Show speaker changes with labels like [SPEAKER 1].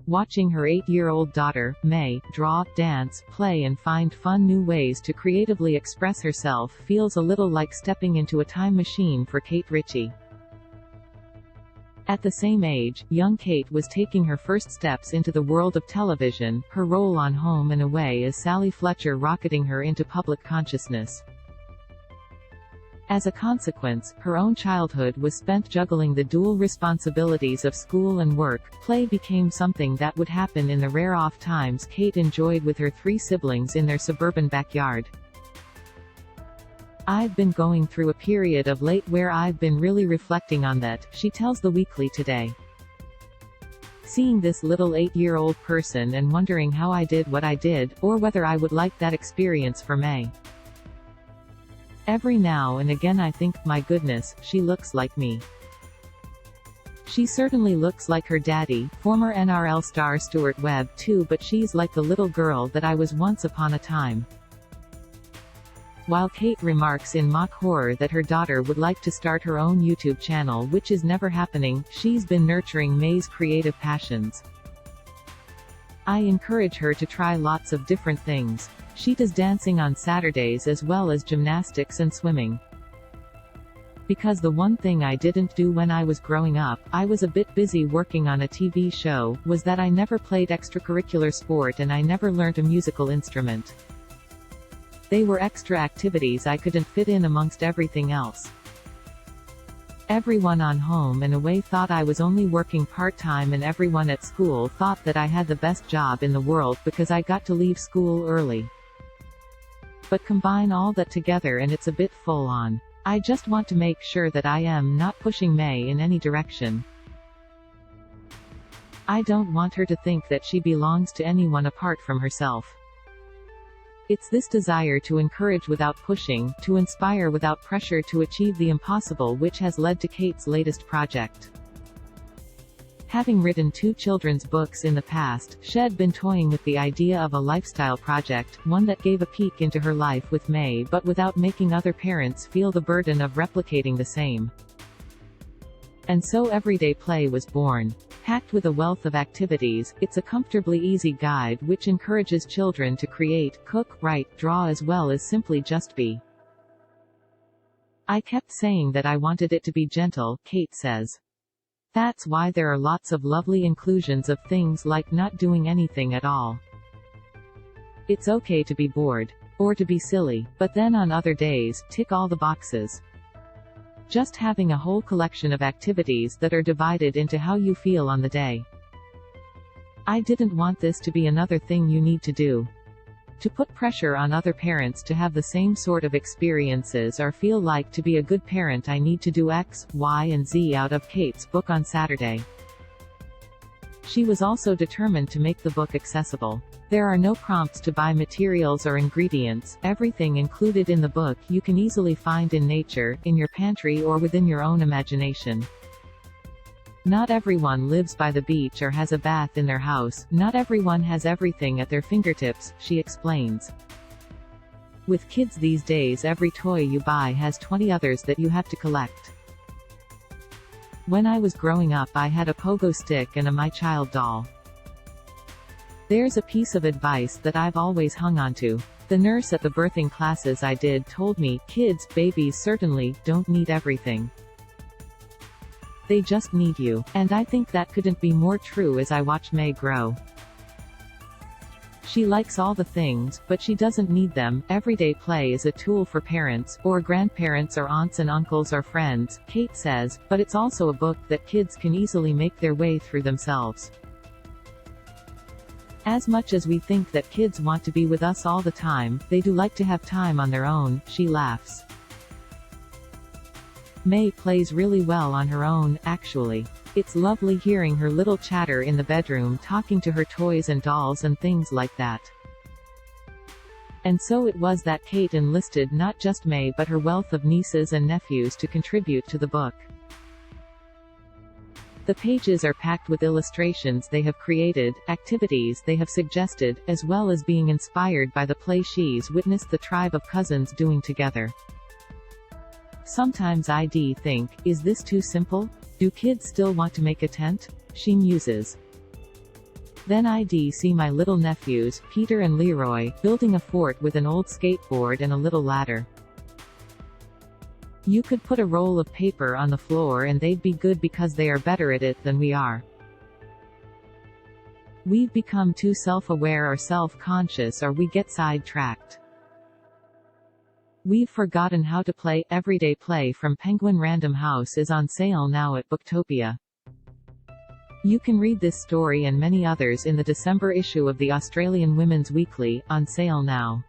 [SPEAKER 1] Watching her 8-year-old daughter, May, draw, dance, play and find fun new ways to creatively express herself feels a little like stepping into a time machine for Kate Ritchie. At the same age, young Kate was taking her first steps into the world of television, her role on Home and Away as Sally Fletcher rocketing her into public consciousness. As a consequence, her own childhood was spent juggling the dual responsibilities of school and work. Play became something that would happen in the rare off times Kate enjoyed with her 3 siblings in their suburban backyard. "I've been going through a period of late where I've been really reflecting on that," she tells the Weekly Today. "Seeing this little 8-year-old person and wondering how I did what I did, or whether I would like that experience for May. Every now and again I think, my goodness, she looks like me. She certainly looks like her daddy, former NRL star Stuart Webb too, but she's like the little girl that I was once upon a time." While Kate remarks in mock horror that her daughter would like to start her own YouTube channel, which is never happening, she's been nurturing May's creative passions. "I encourage her to try lots of different things. She does dancing on Saturdays as well as gymnastics and swimming. Because the one thing I didn't do when I was growing up, I was a bit busy working on a TV show, was that I never played extracurricular sport and I never learned a musical instrument. They were extra activities I couldn't fit in amongst everything else. Everyone on Home and Away thought I was only working part-time and everyone at school thought that I had the best job in the world because I got to leave school early. But combine all that together and it's a bit full on. I just want to make sure that I am not pushing May in any direction. I don't want her to think that she belongs to anyone apart from herself. It's this desire to encourage without pushing, to inspire without pressure to achieve the impossible which has led to Kate's latest project." Having written 2 children's books in the past, she'd been toying with the idea of a lifestyle project, one that gave a peek into her life with May but without making other parents feel the burden of replicating the same. And so Everyday Play was born. Packed with a wealth of activities, it's a comfortably easy guide which encourages children to create, cook, write, draw as well as simply just be. "I kept saying that I wanted it to be gentle," Kate says. "That's why there are lots of lovely inclusions of things like not doing anything at all. It's okay to be bored. Or to be silly, but then on other days, tick all the boxes. Just having a whole collection of activities that are divided into how you feel on the day. I didn't want this to be another thing you need to do. To put pressure on other parents to have the same sort of experiences or feel like to be a good parent I need to do X, Y and Z out of Kate's book on Saturday." She was also determined to make the book accessible. There are no prompts to buy materials or ingredients, everything included in the book you can easily find in nature, in your pantry or within your own imagination. Not everyone lives by the beach or has a bath in their house, not everyone has everything at their fingertips, she explains. With kids these days every toy you buy has 20 others that you have to collect. When I was growing up I had a pogo stick and a My Child doll. There's a piece of advice that I've always hung onto. The nurse at the birthing classes I did told me, kids, babies certainly, don't need everything. They just need you. And I think that couldn't be more true as I watch May grow. She likes all the things, but she doesn't need them. Everyday Play is a tool for parents, or grandparents or aunts and uncles or friends, Kate says, but it's also a book that kids can easily make their way through themselves. As much as we think that kids want to be with us all the time, they do like to have time on their own, she laughs. May plays really well on her own, actually. It's lovely hearing her little chatter in the bedroom talking to her toys and dolls and things like that. And so it was that Kate enlisted not just May but her wealth of nieces and nephews to contribute to the book. The pages are packed with illustrations they have created, activities they have suggested, as well as being inspired by the play she's witnessed the tribe of cousins doing together. Sometimes I think, is this too simple? Do kids still want to make a tent? She muses. Then I'd see my little nephews, Peter and Leroy, building a fort with an old skateboard and a little ladder. You could put a roll of paper on the floor and they'd be good because they are better at it than we are. We've become too self-aware or self-conscious, or we get sidetracked. We've forgotten how to play. Everyday Play from Penguin Random House is on sale now at Booktopia. You can read this story and many others in the December issue of the Australian Women's Weekly, on sale now.